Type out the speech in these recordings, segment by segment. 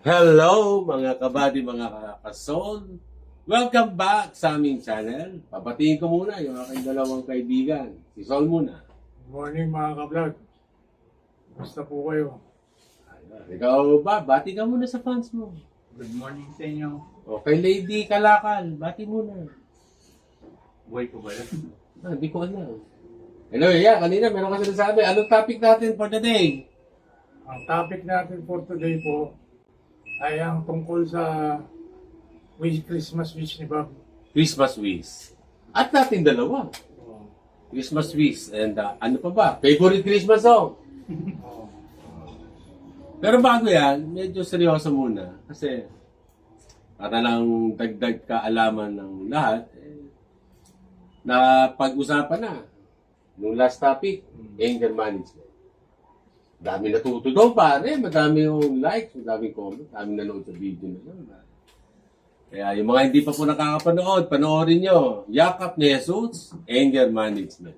Hello mga kabady, mga kasol. Welcome back sa aming channel. Papatingin ko muna yung aking dalawang kaibigan. Si Sol muna. Good morning mga ka-vlog. Basta po kayo? Ayun. Ikaw ba? Bati ka muna sa fans mo. Good morning sa inyo. Okay, Lady Kalakal. Bati muna. Buhay ko ba yun? Hindi ko alam. Hello, yeah. Kanina meron ka sinasabi. Anong topic natin for today? Ang topic natin for today po ay ang tungkol sa Christmas wish ni Bob. Christmas wish. At natin dalawa. Oh. Christmas wish. And ano pa ba? Favorite Christmas song. Oh. Pero bago yan, medyo seryoso muna. Kasi para lang dagdag kaalaman ng lahat, na pag-usapan na. Nung last topic, anger management. Dami natuto doon, pare. Madami yung likes, madami comment, madami nanood sa video na yun. Kaya yung mga hindi pa po nakakapanood, panoorin nyo. Yakap ni Jesus, anger management.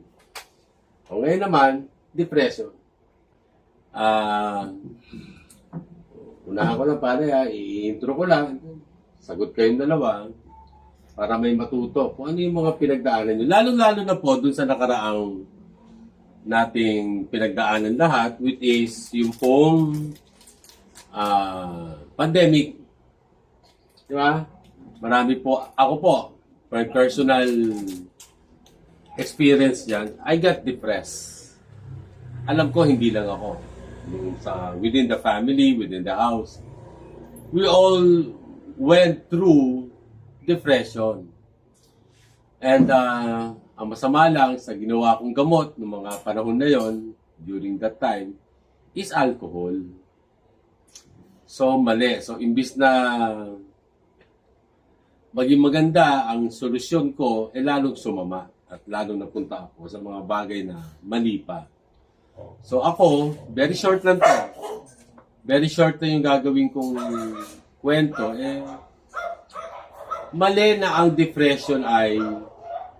O ngayon naman, depression. Unahan ko lang, pare, i-intro ko lang. Sagot kayong dalawa para may matuto kung ano yung mga pinagdaanan nyo. Lalo-lalo na po dun sa nakaraang nating pinagdaanan lahat, which is yung pong pandemic. Di ba? Marami po, ako po, for personal experience dyan, I got depressed. Alam ko, hindi lang ako. Yung within the family, within the house, we all went through depression. And ang masama lang sa ginawa kong gamot ng mga panahon na yon, during that time, is alcohol. So, mali. So, imbis na maging maganda ang solusyon ko, lalong sumama at lalong napunta ako sa mga bagay na mali pa. So, ako, very short lang to. Very short na yung gagawin kong kwento. Mali na ang depression ay,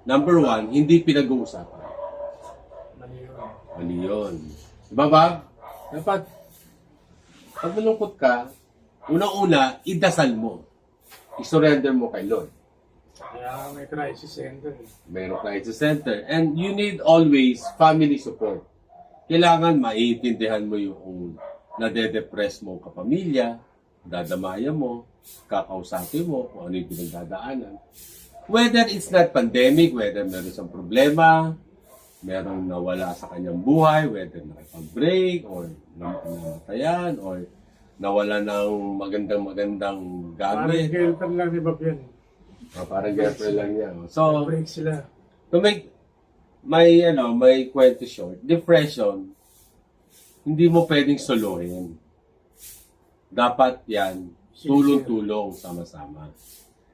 number one, hindi pinag-uusapan. Mali yun. Diba ba? Dapat, pag malungkot ka, unang-una, idasal mo. I-surrender mo kay Lord. Kaya may crisis center. Mayroong crisis center. And you need always family support. Kailangan maiintindihan mo yung nade-depress mo kapamilya, dadamayan mo, kakausapin mo kung ano yung pinagdadaanan. Whether it's not pandemic, whether meron siyang problema, merong nawala sa kanyang buhay, whether nakipag-break, or namatayan, or nawala ng magandang Parang gamit. girlfriend lang ni Bob yan. Parang girlfriend lang niya. So, Break sila. to make may kwento short, depression, hindi mo pwedeng solohin. Dapat yan, tulong-tulong, sama-sama.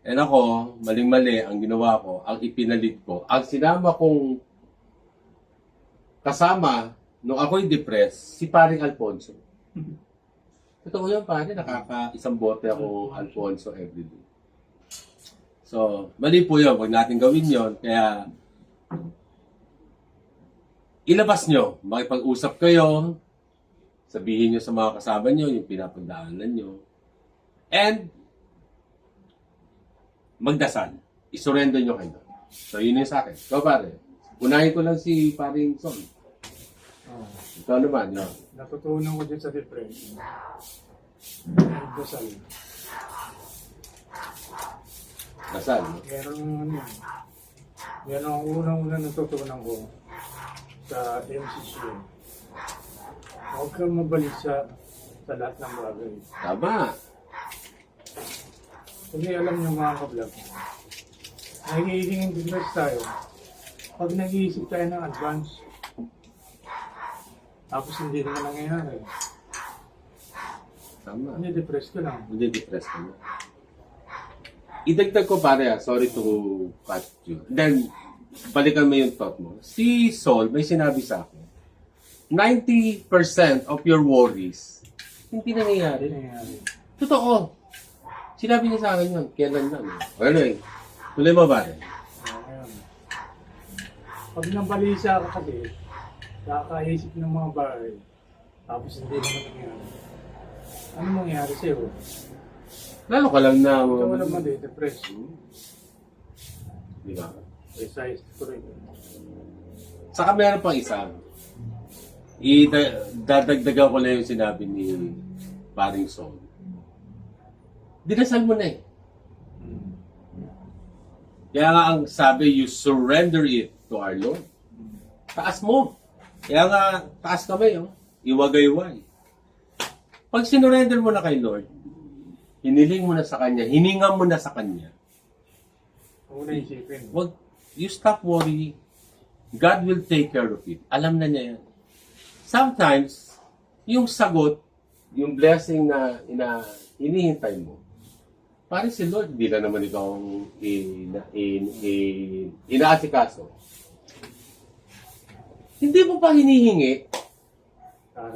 And ako, maling-mali ang ginawa ko, ang ipinalit ko, ang sinama kong kasama nung ako'y depressed, si paring Alfonso. Totoo yun, pare, nakaka-isang bote ako Alfonso everyday. So, mali po yun, huwag natin gawin yun, kaya ilabas nyo, makipag-usap kayo, sabihin nyo sa mga kasama nyo yung pinapagdaanan nyo, and magdasal. I-surrender nyo kayo. So, yun yung sa akin. Ikaw, pare. Unahin ko lang si paring Son. Oh. Ikaw naman, no? Natutunan ko din sa depression. Dasal. Dasal, no? Meron ano yan. Yan ang unang-unang natutunan ko sa MCC. Huwag kang mabalisa sa lahat ng bagay. Tama. Kasi alam niyo mga ka-vlog, nagiging depress tayo pag nag-iisip tayo ng advance. Tapos hindi naman nangyayari. Tama. Hindi, depress ka lang. Hindi depressed ka na. Idagdag ko, pare, sorry to cut you. Then, balikan mo yung thought mo. Si Sol, may sinabi sa akin, 90% of your worries, hindi nangyayari. Hindi nangyayari. Totoo. Sinabi niya sa akin yun. Kailan lang. Anyway, tuloy mo ba? Ngayon, pag nabalisa ka kasi, kakaisip ng mga bagay, tapos hindi naman nangyayari. Ano mangyayari sa'yo? Lalo ka lang na... Ikaw wala man din, depressed. Di ba? Precise ko rin. Saka meron pang isa. Dadagdagan ko lang yung sinabi ni Paring Sol. Dinasal mo na eh. Kaya nga ang sabi, you surrender it to our Lord. Taas mo. Kaya nga, taas kamay, oh. Iwagayway. Pag sinurrender mo na kay Lord, hiniling mo na sa Kanya, hininga mo na sa Kanya, Huwag na isipin. you stop worrying. God will take care of it. Alam na niya yan. Sometimes, yung sagot, yung blessing na hinihintay mo, parang si Lord, hindi na naman ikaw ang inaasikaso. Hindi mo pa hinihingi.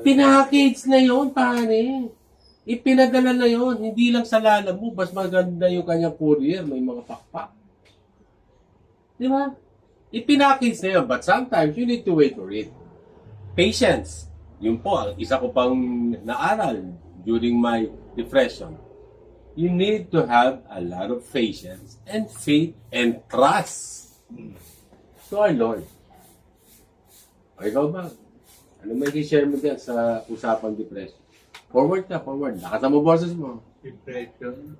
Pinackage na yon, pare. Ipinadala na yon. Hindi lang sa lala mo, mas maganda yung kanyang courier, may mga pakpak. Di ba? Ipinackage na yun, but sometimes you need to wait for it. Patience. Yun po, isa ko pang naaral during my depression. You need to have a lot of patience and faith and trust to our Lord. O ikaw ba? Ano may i-share mo dyan sa usapang depression? Forward ka, forward. Lakas mo boses mo. Depression.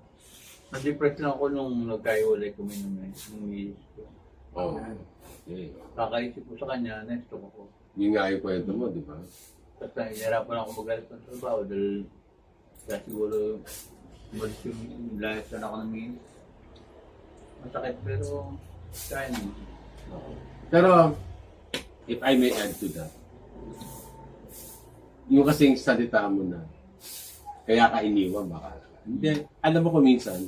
Na-depress lang ako nung nagkaiwalay kami ng misis ko. Oh. Okay. Kakaisip ko sa kanya, next ko ako. Yun nga yung kwento mo, di ba? Tapos nahihirapan ako magalit ng trabaho dahil kaya siguro umalis yung layas na ako ng misis. Masakit pero kaya naman. Pero, if I may add to that, yung kasing salita mo na, kaya ka iniwan baka. Hindi, alam mo ko minsan,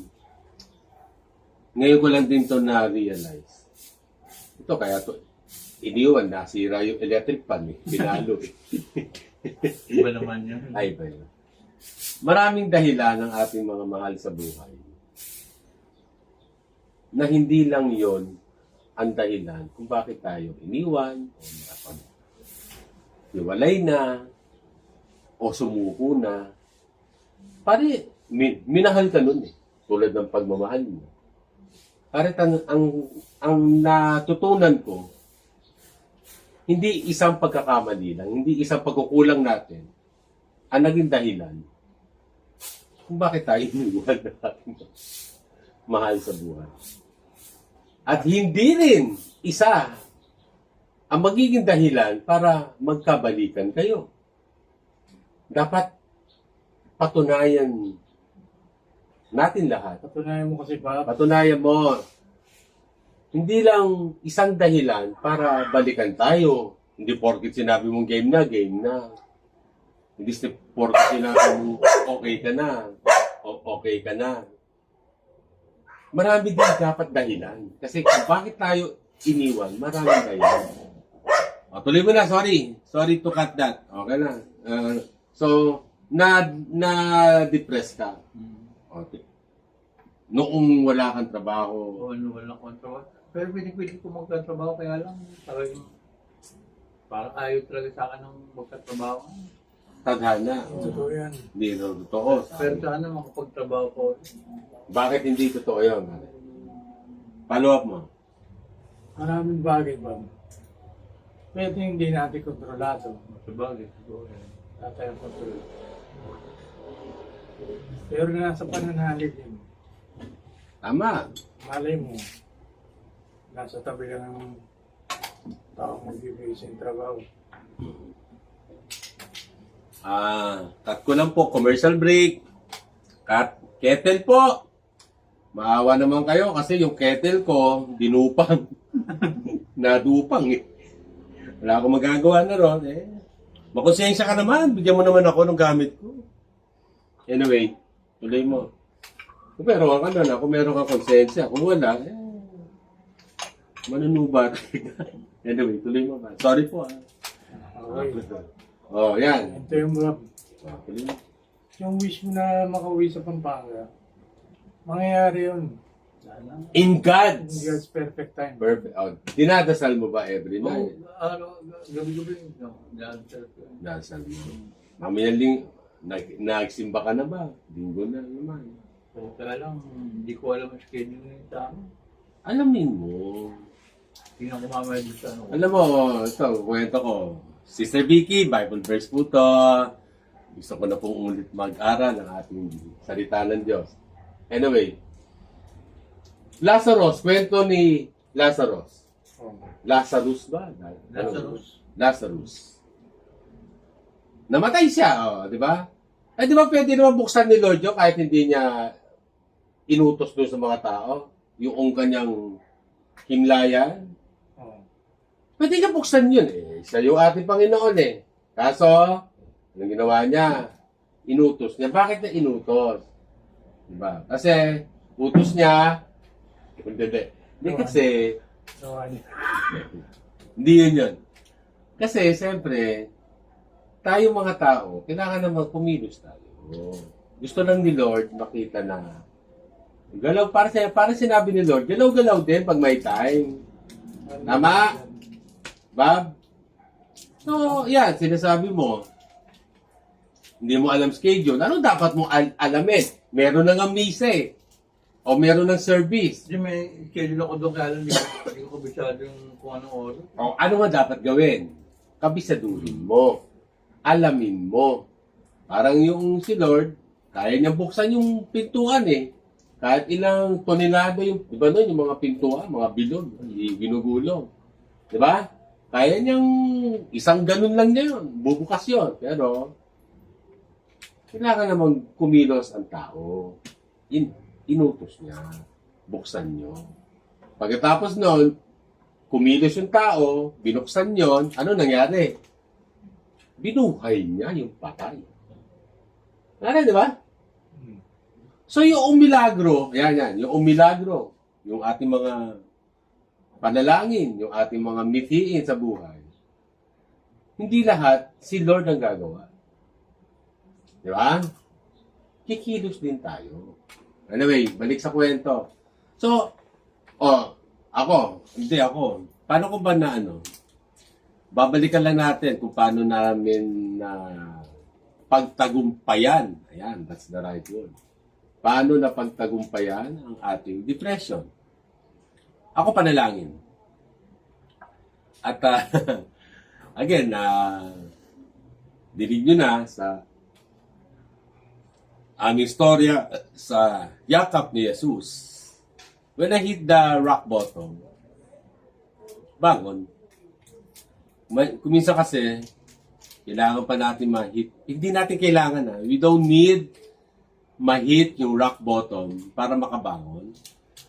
ngayon ko lang din to na-realize. Ito kaya to, iniwan, nasira yung electric pan eh, pinalo eh. Iba naman yun. Ay ba yun? Maraming dahilan ng ating mga mahal sa buhay na hindi lang yon ang dahilan kung bakit tayo iniwan o nakapag-iwalay na o sumuko na. Pare, minahal ka nun eh. Tulad ng pagmamahal mo. Pare, ang natutunan ko, hindi isang pagkakamali lang, hindi isang pagkukulang natin ang naging dahilan kung bakit tayo iniwan na ating mahal sa buhay. At hindi rin isa ang magiging dahilan para magkabalikan kayo. Dapat patunayan natin lahat. Patunayan mo kasi ba? Patunayan mo. Hindi lang isang dahilan para balikan tayo. Hindi porket sinabi mong game na. Hindi porket sinabi mong okay ka na. Okay ka na. Marami din dapat dahilan. Kasi kung bakit tayo iniwan, maraming dahilan. O, tuloy mo na, sorry. Sorry to cut that. Okay na. So, na-depress ka. Okay. Noong wala kang trabaho. Oo, wala akong trabaho. Pero pwede ko magtatrabaho kaya lang parang ayaw talaga sa akin ng magtatrabaho. Tadhana. Totoo yan. Hindi na totoo. Pero sana makapagtrabaho ko. Bakit hindi totoo yun? Follow up mo. Maraming bagay ba? Pwede hindi natin kontrolado. Sabagay, siguro. Wala tayong kontrol. Pero nasa pananalig din. Tama. Malay mo, nasa tabi lang ng taong magbibigay sa trabaho. Cut ko lang po. Commercial break. Cut. Kettle po. Maawa naman kayo kasi yung kettle ko, dinupang. Nadupang eh. Wala akong magagawa na ron eh. Makonsensya ka naman. Bigyan mo naman ako ng gamit ko. Anyway, tuloy mo. Kung meron ka na, kung meron ka konsensya. Kung wala, manunubat. Anyway, tuloy mo ba? Sorry po ah. Okay. Oh, yan. Ito yung mga, Tuloy mo. yung wish mo na makauwi sa Pampanga, mangyayari yun. In In God's God's perfect time. perfect. Oh, dinadasal mo ba every night? Gabi-gabi. No, Dasal mo. Mamayang Nagsimba ka na ba? Linggo na naman. So, kaya lang, hindi ko alam ang schedule ng tao. Alamin mo. Hindi na kumamaya dito sa ano. Alam mo, ito, kwento ko. Sister Vicky, Bible verse po to. Gusto ko na pong ulit mag-aral ng ating salita ng Diyos. Anyway, Lazarus, kwento ni Lazarus. Oh. Lazarus ba? Lazarus. Namatay siya, di ba? Di ba pwede naman buksan ni Lord yun kahit hindi niya inutos doon sa mga tao? Yung kanyang himlayan? Oh. Pwede niya buksan yun eh. Siya yung ating Panginoon eh. Kaso, anong ginawa niya? Inutos niya. Bakit niya inutos? Diba? Kasi, utos niya, hindi kasi, Nawa niya. hindi yun. Kasi, siyempre, tayo mga tao, kailangan naman kumilos tayo. Gusto lang ni Lord makita na galaw, para sinabi ni Lord, galaw-galaw din pag may time. Tama? Bob? So, yan, sinasabi mo, hindi mo alam schedule. Ano dapat mo alamin? Meron na nga misa eh. O meron ng service. Kasi may schedule ako doon, kaya lang hindi ko kabisado yung kung anong oras. O ano nga dapat gawin? Kabisaduhin mo. Alamin mo. Parang yung si Lord, kaya niyang buksan yung pintuan eh. Kahit ilang tonelada yung, di ba nun, yung mga pintuan, mga bilog, ginugulong. Di ba? Kaya niyang, isang ganun lang niya yun. Bubukas yun. Pero, kailangan namang kumilos ang tao. Inutos niya. Buksan niyo. Pagkatapos nun, kumilos yung tao, binuksan yon, ano nangyari? Binuhay niya yung patay. Ano, di ba? So, yung milagro, yan, yung milagro, yung ating mga panalangin, yung ating mga mithiin sa buhay, hindi lahat si Lord ang gagawa. Di ba? Kikilos din tayo. Anyway, balik sa kwento. So, ako, paano ko ba na babalikan lang natin kung paano namin na pagtagumpayan. Ayan, that's the right word. Paano na pagtagumpayan ang ating depression? Ako panalangin. At again, dinig nyo na sa aming istorya sa yakap ni Jesus. When I hit the rock bottom, bangon. Kuminsan kasi, kailangan pa natin ma-hit. Hindi natin kailangan We don't need ma-hit yung rock bottom para makabangon.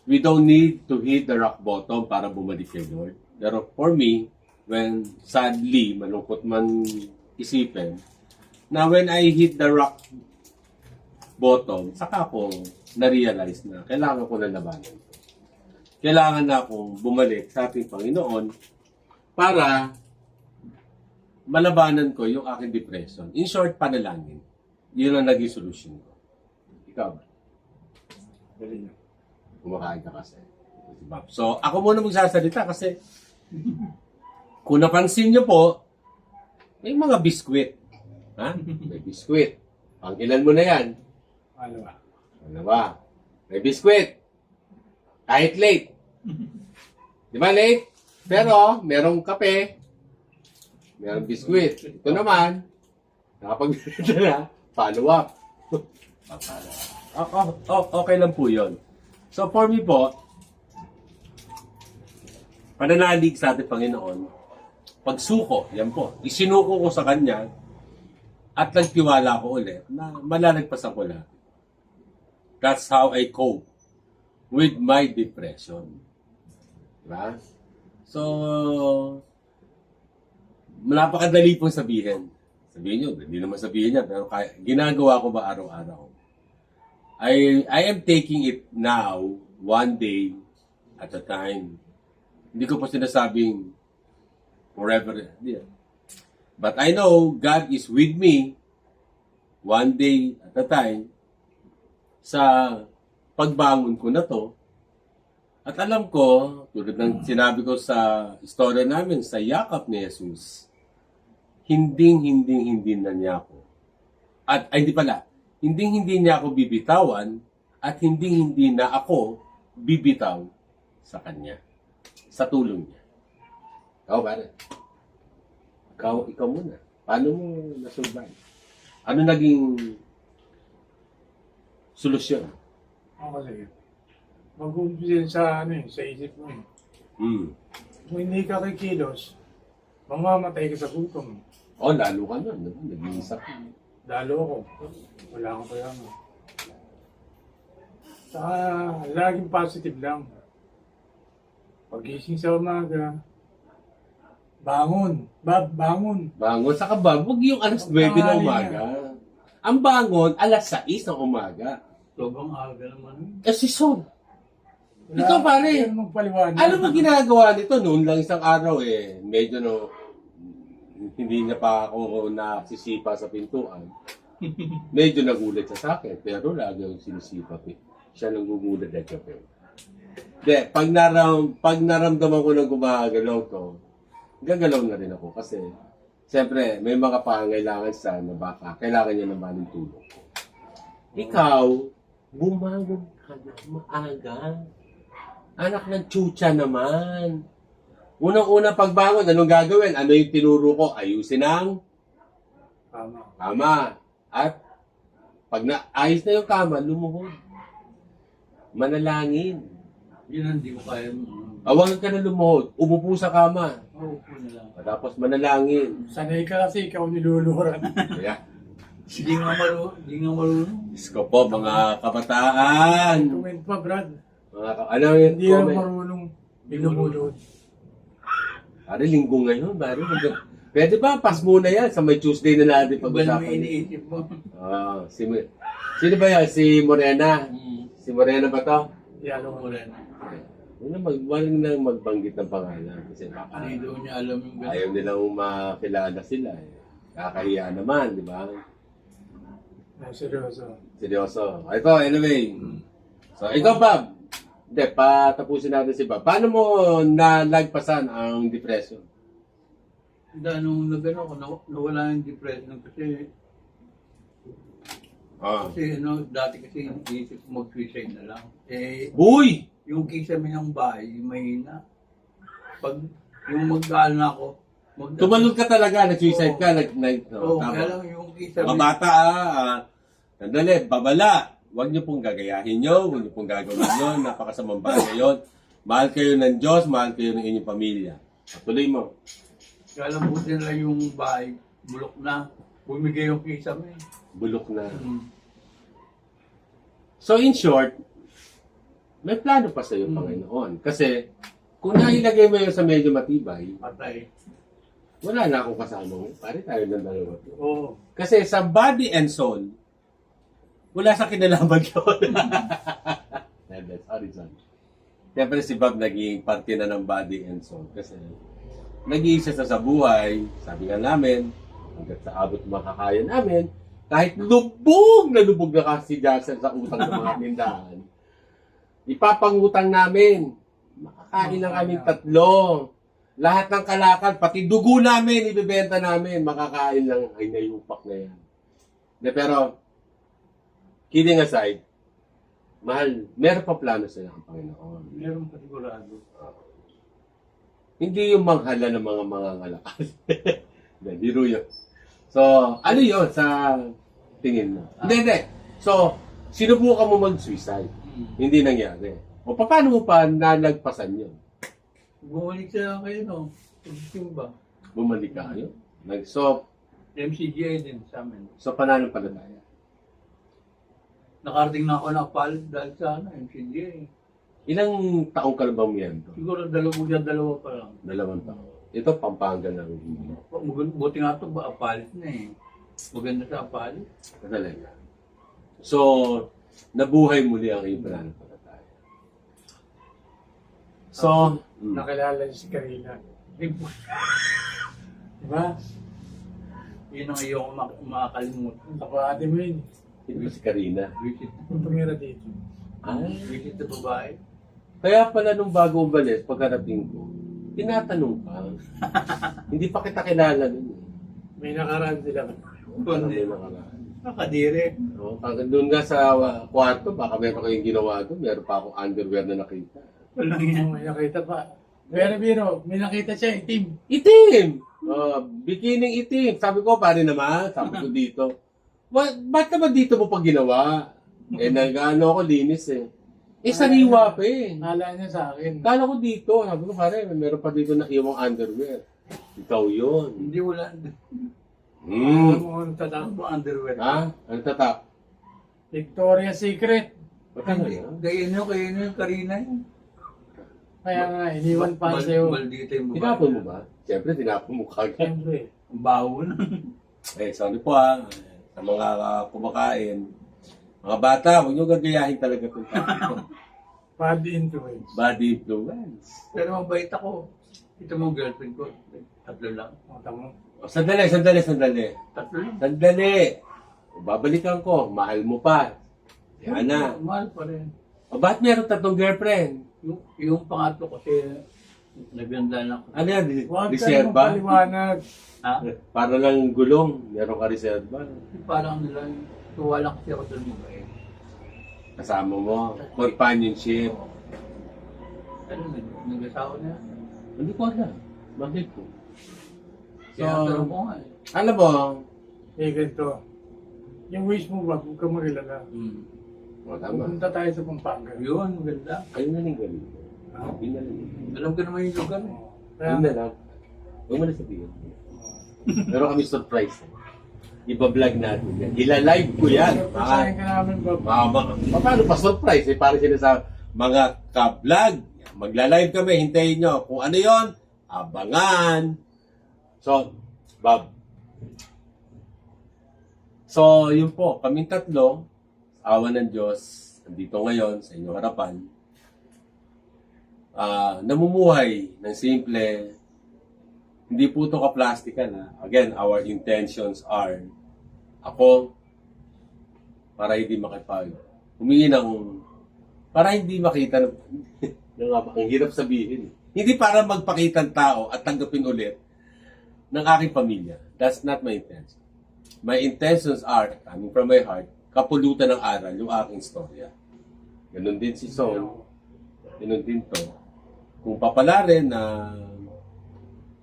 We don't need to hit the rock bottom para bumalik kay Lord. Pero for me, when sadly, malungkot man isipin, na when I hit the rock bottom, saka ko na-realize na kailangan ko na labanan. Kailangan na akong bumalik sa ating Panginoon para malabanan ko yung aking depression. In short, panalangin. Yun ang naging solusyon ko. Ikaw ba? Dali na. Kumakain ka kasi. So, ako muna magsasalita kasi kung napansin nyo po, may mga biskwit. Ha? May biskwit. Pang-ilan mo na yan? Ano ba? Ano ba? May biskwit. Kahit late. Di ba late? Pero, merong kape. Merong biskwit. Ito naman, nakapag-bita na, follow up. Okay lang po yun. So, for me po, pananalig sa ating Panginoon, pagsuko, yan po, isinuko ko sa Kanya, at nagtiwala ko ulit na malalagpasan ko lahat. That's how I cope with my depression. Diba? So, napakadali pong sabihin. Sabihin nyo, hindi naman sabihin niya, pero ginagawa ko ba araw-araw? I am taking it now, one day at a time. Hindi ko pa sinasabing forever. Yeah. But I know God is with me one day at a time sa pagbangon ko na to. At alam ko, tulad ng sinabi ko sa istorya namin sa yakap ni Jesus, hindi na niya ako Ay, hindi pala. Hindi niya ako bibitawan at hindi na ako bibitaw sa kanya. Sa tulong niya. Ikaw, pare. Ikaw muna. Paano mo nasurvive? Ano naging solusyon? Ako kasi, mag-umpisa sa sa isip mo eh. Hmm. Kung hindi ka kikilos, mamamatay ka sa gutom. Oh, lalo ka na. Nag-iisa ka. Lalo ako. Wala akong kayama. Saka, laging positive lang. Pagising sa umaga, bangon. Bangon. Bangon. Saka ba, huwag yung alas 9 na umaga. Ang bangon, alas 6 ng umaga. Sobrang aga naman. Eh, si Son. Ito, pare. Yan magpaliwanag. Alam mo ginagawa nito noon lang isang araw medyo hindi niya pa ako nasisipa sa pintuan. Medyo nagulat siya sa akin, pero lagi akong sinisipa. Siya nang gugulat at siya. Hindi, pag naramdaman ko na gumagalaw to, gagalaw na rin ako kasi siyempre may mga pangailangan siya na baka kailangan niya naman ng tulong. Ikaw, bumangon ka na maaga. Anak ng chucha naman. Unang-una pagbangon, anong gagawin? Ano yung tinuro ko? Ayusin ang Tama. kama. At pag naayos na yung kama, lumuhod. Manalangin. Yun ang hindi ko kaya. Awangan ka na lumuhod. Umupo sa kama. Maupo na lang. Tapos manalangin. Sanay ka kasi ikaw niluluhuran. Kaya, Hindi nga marunong. Diyos ko po, mga kabataan. Comment pa, Brad. Ano yung Hindi na comment? marunong binubulot. Pare, linggo ngayon. Pare, pwede ba? Pass muna yan. Sa may Tuesday na natin Iba na may pag-usapan. iniisip mo. Sino ba yan? Si Morena? Si Morena ba to? Yan Alam mo rin. Wala na magbanggit ng pangalan. Kasi baka Hindi daw niya alam yung ayaw nilang makilala sila. Kakahiya naman, di ba? seryoso. Seryoso. Ito, anyway. So, ikaw, Bob. Hindi, patapusin natin si Bob. Paano mo nalagpasan ang depression? Nung nagano ko, nawala yung depression kasi dati kasi inisip ko mag-suicide na lang. Uy! Yung kisame ng bahay, mahina. Pag yung mag-aal na ako, Tumalon ka talaga, nag-suicide ka, Oo, tama. kaya lang yung kisame. Mga bata, sandali, babala. Huwag niyo pong gagayahin nyo, huwag niyo pong gagawin yun, napakasamang bagay yun. Mahal kayo ng Diyos, mahal kayo ng inyong pamilya. Tuloy mo. Kaya lang buti na yung bahay, bulok na. Bumigay yung kisame. Bulok na. So in short, may plano pa sa iyo, Panginoon. Kasi, kung nailagay mo yun sa medyo matibay, Patay. wala na akong kasama mo. Pare tayo ng dalawa. Oo. Kasi sa body and soul, wala sa kinalaman yun. Sorry, son. Siyempre si Bob naging parte na ng body and soul. Kasi nag-iisa sa buhay, sabi nga namin, hanggat sa abot makakaya namin, kahit lubog na kasi Jason sa utang ng mga tindahan, ipapangutang namin. Makakain lang kami 3. Lahat ng kalakal, pati dugo namin, ibibenta namin. Makakain lang, ay nayupak na yan. Pero, kidding aside, mahal, meron pa plano sa ang Panginoon. Meron pa sigurado. Hindi yung manghala ng mga ngalakal. Biro yun. So, ano yun sa tingin mo? Hindi. So, sinubukan mo mag-suicide. Hindi nangyari. O paano mo pa nalagpasan yun? Bumalik siya kayo, no? Pagsimba. Bumalik ka kayo? So, MCGA din sa amin. pananampalataya. Nakarating na ako ng palit dahil sa MCGA. Ilang taong ka na bang miyembro? Siguro dalawa pa lang. 2 taon. Ito, Pampanga na rin. Buti nga ito, apalit na eh. Maganda sa apalit. Talaga. So, nabuhay muli ang iyong pananampalataya. So, Nakilala si Karina. Diba? Yun ang ayoko makakalimutan. Kapatid mo yun. ito si Karina. Visit. Kung tumira dito. Visit na babae. Kaya pala nung bago umalis, pagkarating ko, tinatanong ka. Hindi pa kita kilala nun. May nakaraan sila. Parang may nakaraan. Nakadiri. No? Doon nga sa kwarto, baka meron kayong ginawa doon. Meron pa akong underwear na nakita. Walang yan. May nakita pa. Pero biro, may nakita siya, itim. Itim! Bikining itim. Sabi ko, pare naman, sabi ko dito. Ba't naman dito mo pa ginawa? Nag-ano ako, linis eh. Sariwa pa eh. Nala niya sa akin. Kala ko dito. Sabi ko, pare, meron pa dito na iwang underwear. Ikaw yun. Hindi wala. Alam mo ang tatak? Ano ba underwear? Ha? Ano tatak? Victoria's Secret. Ba't ano yan? Kayo yung Karina yun. Kaya nga, iniwan pa sa'yo. Maldita yung babae. Tinapon mo ba? Siyempre, tinapon mo kagad. Siyempre. Ang baho na. Sorry po sa mga kumakain. Mga bata, huwag nyo gagayahin talaga itong topic. Bad influence. Bad influence. Pero mabait ako. Ito mo girlfriend ko. 3 lang. O, tamo. Sandali. Tatlo lang. Sandali. Babalikan ko, mahal mo pa. Yan na. Mahal pa rin. Ba't meron 3 girlfriend? Yung pangatlo kasi naganda lang. Ano yan? Huwag ka naman Reserva? paliwanag. Ha? Para lang gulong. Meron ka reserva. Parang nilang tuwa lang kasi ako doon mo eh. Kasama mo. Companionship. Ano, nag-asawa na. Hindi ko alam. Bakit ko? Kaya tanong ko nga eh. Alam mo, Ganito. Yung wish mo ba, huwag ka marilala. tama. Pupunta tayo sa Pampanga. Yun, maganda. Ayun na lang gawin. Ah. Yun na lang. Alam ko naman yung lugar eh. Kaya, Yun na lang. Huwag mo na sabihin. Meron kami surprise. Iba-vlog natin yan. Ila-live ko yan. Pasahin ka namin ba? Paano pa surprise? Para sila sa mga ka-vlog. Magla-live kami. Hintayin nyo. Kung ano yon, abangan. So, Bob. So, yun po. Kaming 3, awa ng Diyos, andito ngayon sa inyong harapan. Namumuhay ng simple. Hindi po ito ka-plastical. Again, our intentions are ako para hindi humingi ng para hindi makita ang hirap sabihin. Hindi para magpakita ng tao at tanggapin ulit ng aking pamilya. That's not my intention. My intentions are, coming from my heart, kapulutan ng aral yung aking storya. Ganun din si Son. Ganun din to. Kung papalarin na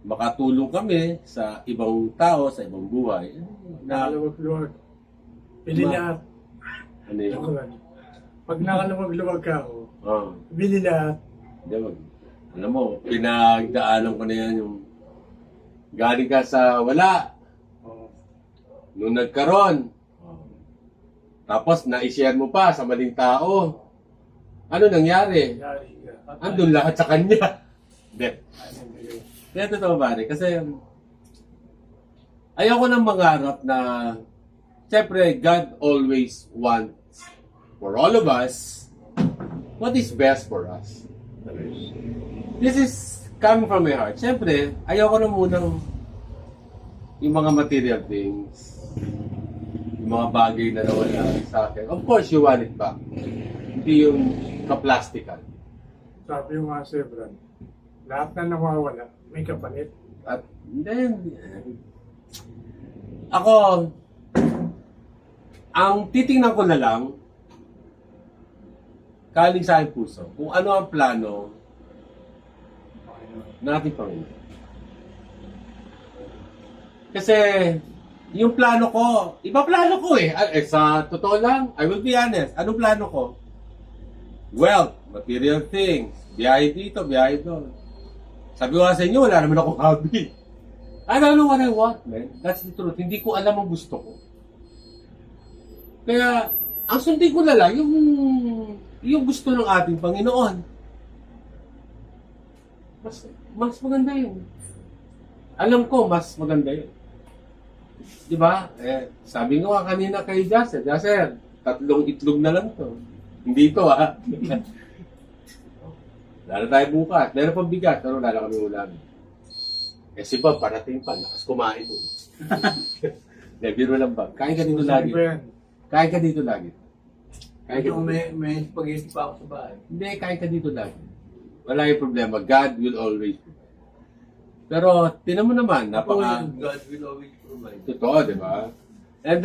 makatulong kami sa ibang tao, sa ibang buhay, na Nakalawag-luwag. Bili lahat. ano yun? Pag nakalawag-luwag ka ako, Oh, bili lahat. hindi alam mo, pinagdaanan ko na yan yung galing ka sa wala, Oh. nung nagkaroon. Tapos na-share mo pa sa maling tao. Ano nangyari? Yari ka. Andun lahat sa kanya. Hindi. Ano yun? Kaya totoo ba rin? Kasi ayoko nang mangarap na siyempre God always wants for all of us what is best for us. This is coming from my heart. Siyempre, ayoko na munang yung mga material things, yung mga bagay na nawala sa akin. Of course, you want it back. Hindi yung ka-plastical. Sabi yung mga Sebran, lahat na nawawala, may kapalit. At then, ako, ang titingnan ko na lang, kaling sa aking puso, kung ano ang plano natin Panginoon. Kasi, yung plano ko, iba plano ko eh. Sa totoo lang, I will be honest, anong plano ko? Wealth, material things, biyahe dito, biyahe doon. Sabi ko sa inyo, wala naman akong hobby. I don't know what I want, man. That's the truth. Hindi ko alam ang gusto ko. Kaya, ang sundin ko na lang, yung gusto ng ating Panginoon. Mas maganda yun. Alam ko, mas maganda yun. Diba? Sabi nga kanina kay Jasser, 3 itlog na lang to. Hindi ito Lalo tayo bukas. Meron pang bigat, pero lalo kami ulam. Si Bob, parating pa, nakas kumain mo. Biro lang ba? Kain ka dito lagi. Kain ka dito lagi. Kain ka Kung dito. may spaghetti pa ako sa bahay. Hindi, kain ka dito lagi. Wala yung problema. God will always provide. Pero, tinan mo naman, Ako napaka... yung God will always provide. Totoo, di ba? And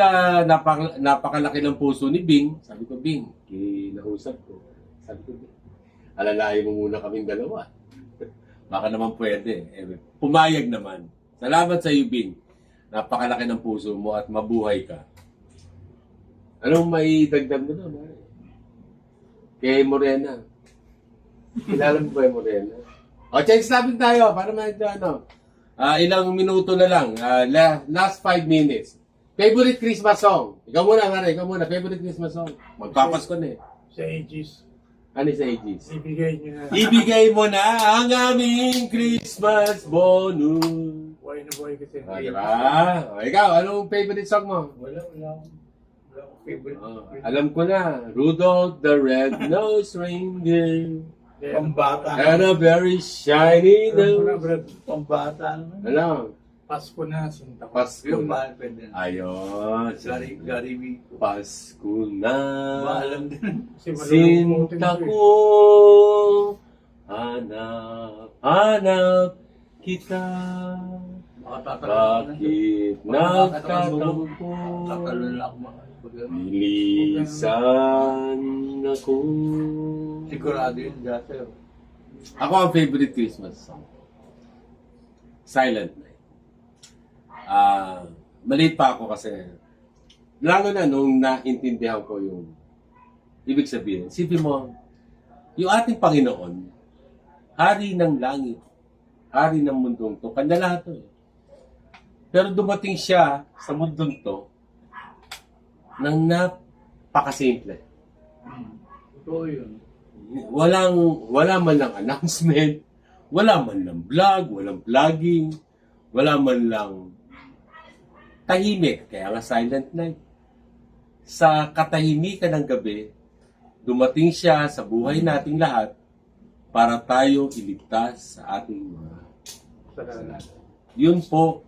napakalaki ng puso ni Bing. Sabi ko, Bing, kinausap ko. Sabi ko, Bing, alalayan mo muna kaming dalawa. Baka naman pwede. Pumayag naman. Salamat sa iyo, Bing. Napakalaki ng puso mo at mabuhay ka. Anong may dagdag mo doon? Kay Morena. Kilala mo ba yung Morena? O, change topic tayo para medyo ilang minuto na lang. Last 5 minutes. Favorite Christmas song? Ikaw muna, Mare. Ikaw muna. Favorite Christmas song? Magpapasko na eh. Sa ages, Ano sa ages? ibigay niyo na. Ibigay mo na ang aming Christmas bonus. Buhay na buhay kasi. Diba? O, ikaw, anong favorite song mo? Wala akong favorite. Alam ko na. Rudolph the Red-Nosed Reindeer. Pambata. And a very shiny Alam ko na, nose. Brad. Pambata naman. Ano? Pasko na, Sinta ko. Pasko Yung na. mahal pwede na. Ayun. Gary V. Pasko na. Maalam din. Kasi malulungkutin Sinta ko eh. ko. Hanap kita. Bakit nagtatampo? Tatalo na ako mga. Nilisan ako. Sigurado yun dati. Ako ang favorite Christmas song. Silent Night. Maliit pa ako kasi lalo na nung naintindihan ko yung ibig sabihin. Sipin mo, yung ating Panginoon, hari ng langit, hari ng mundong to, kanya lahat to eh. Pero dumating siya sa mundong to nang napakasimple. Totoo yun. Wala man lang announcement, wala man lang vlog, walang vlogging, wala man lang tahimik, kaya nga Silent Night. Sa katahimikan ng gabi, dumating siya sa buhay nating lahat para tayo iligtas sa ating mga kasalanan. Yun po,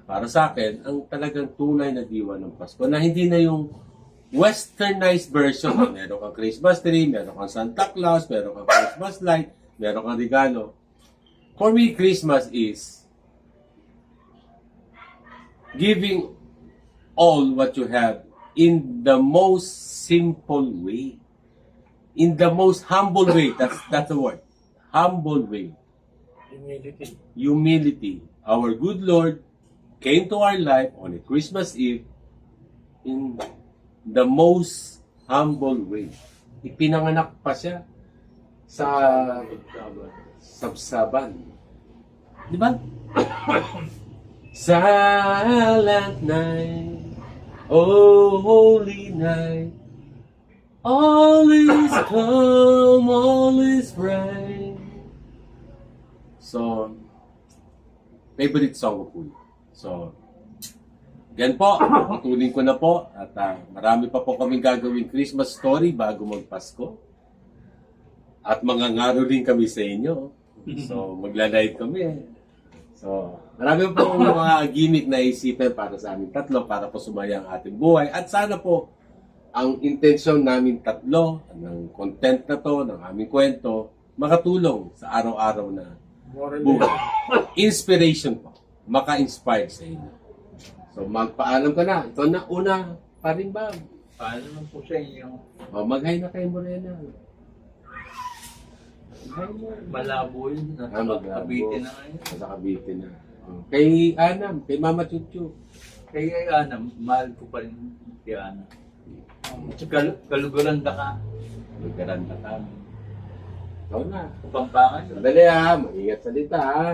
para sa akin, ang talagang tunay na diwa ng Pasko na hindi na yung westernized version. Meron kang Christmas tree, meron kang Santa Claus, meron kang Christmas light, meron kang regalo. For me, Christmas is giving all what you have in the most simple way. In the most humble way. That's the word. Humble way. Humility. Humility. Our good Lord came to our life on a Christmas Eve in the most humble way. Ipinanganak pa siya sa sabsaban. Di ba? Silent night, oh holy night, all is calm, all is bright. So, favorite song ko po. So, yan po, patuloy ko na po at marami pa po kaming gagawing Christmas story bago magpasko. At mangangaro rin kami sa inyo. So, magla-live kami. So, marami po mga gimmick na isipin para sa aming tatlo para po sumaya ang ating buhay. At sana po, ang intensyon namin tatlo, ng content na to, ng aming kwento, makatulong sa araw-araw na Moral buhay. lesson. Inspiration po. Maka-inspire sa inyo. So, magpaalam ka na. Ito na una pa rin ba? Paano naman po sa inyo? O, mag-hi na kay Morena. Malabo yun. Maglabo. Nakabitin na ngayon. Nasa Cavite na. Kay Anam, kay Mama Chuchu. Kaya Ana, mahal ko pa rin si Ana. Kaluguran da ka. Magkaranta ka. Ikaw na. Pampangan. Sandali ha, mag-ingat salita ha.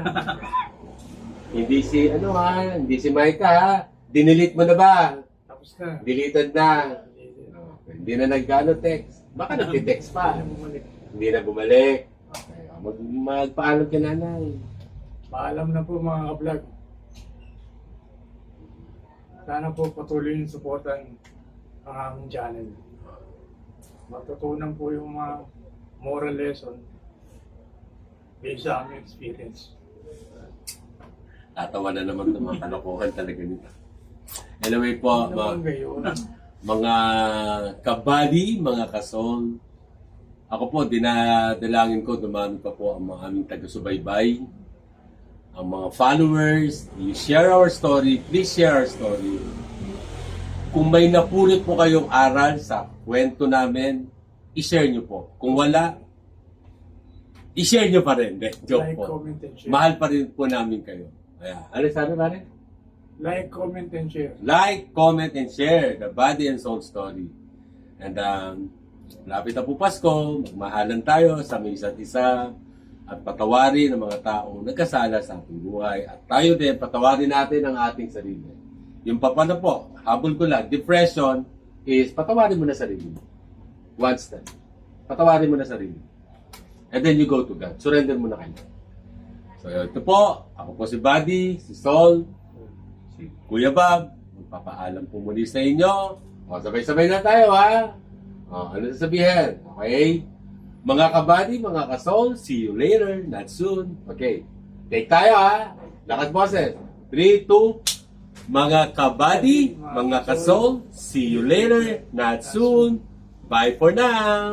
Hindi si Micah ha. Dinilit mo na ba? Tapos na. Deleted na. Okay. Hindi na nagkano-text. Baka nagtitext pa. Bumalik. Hindi na bumalik. Okay. Magpaalam ka nanay. Paalam na po mga ka-vlog. Sana po patuloy yung supportan ang aming channel. Matutunan po yung mga moral lesson based sa aming experience. Tatawa na naman ng mga kalokohan talaga nito. Anyway po, Ano naman gayon? mga kabady, mga kasol, ako po, dinadalangin ko, dumami pa po ang mga aming taga-subaybay, ang mga followers, you share our story, please share our story. Kung may napulot po kayong aral sa kwento namin, i-share nyo po. Kung wala, i-share nyo pa rin. Joke Like, po. comment, and share. Mahal pa rin po namin kayo. Ayan. Ano sabi pare? Like, comment, and share. Like, comment, and share the Body and Soul Story. And lapit na po Pasko, magmahalan tayo sa may isa't isa at patawarin ang mga taong nagkasala sa ating buhay. At tayo din, patawarin natin ang ating sarili. Yung papano po, habol ko lang, depression is patawarin mo na sarili mo. One step. Patawarin mo na sarili. And then you go to God. Surrender mo na kayo. So ito po, ako po si Buddy, si Sol, si Kuya Bob. Magpapaalam po muli sa inyo. O, sabay-sabay na tayo ha. O, ano sasabihin? Okay? Mga kabady, mga ka-soul, see you later, not soon. Okay. Take tayo ha. Lakas boses. 3, 2, mga kabady, mga ka-soul, see you later, not soon. Bye for now.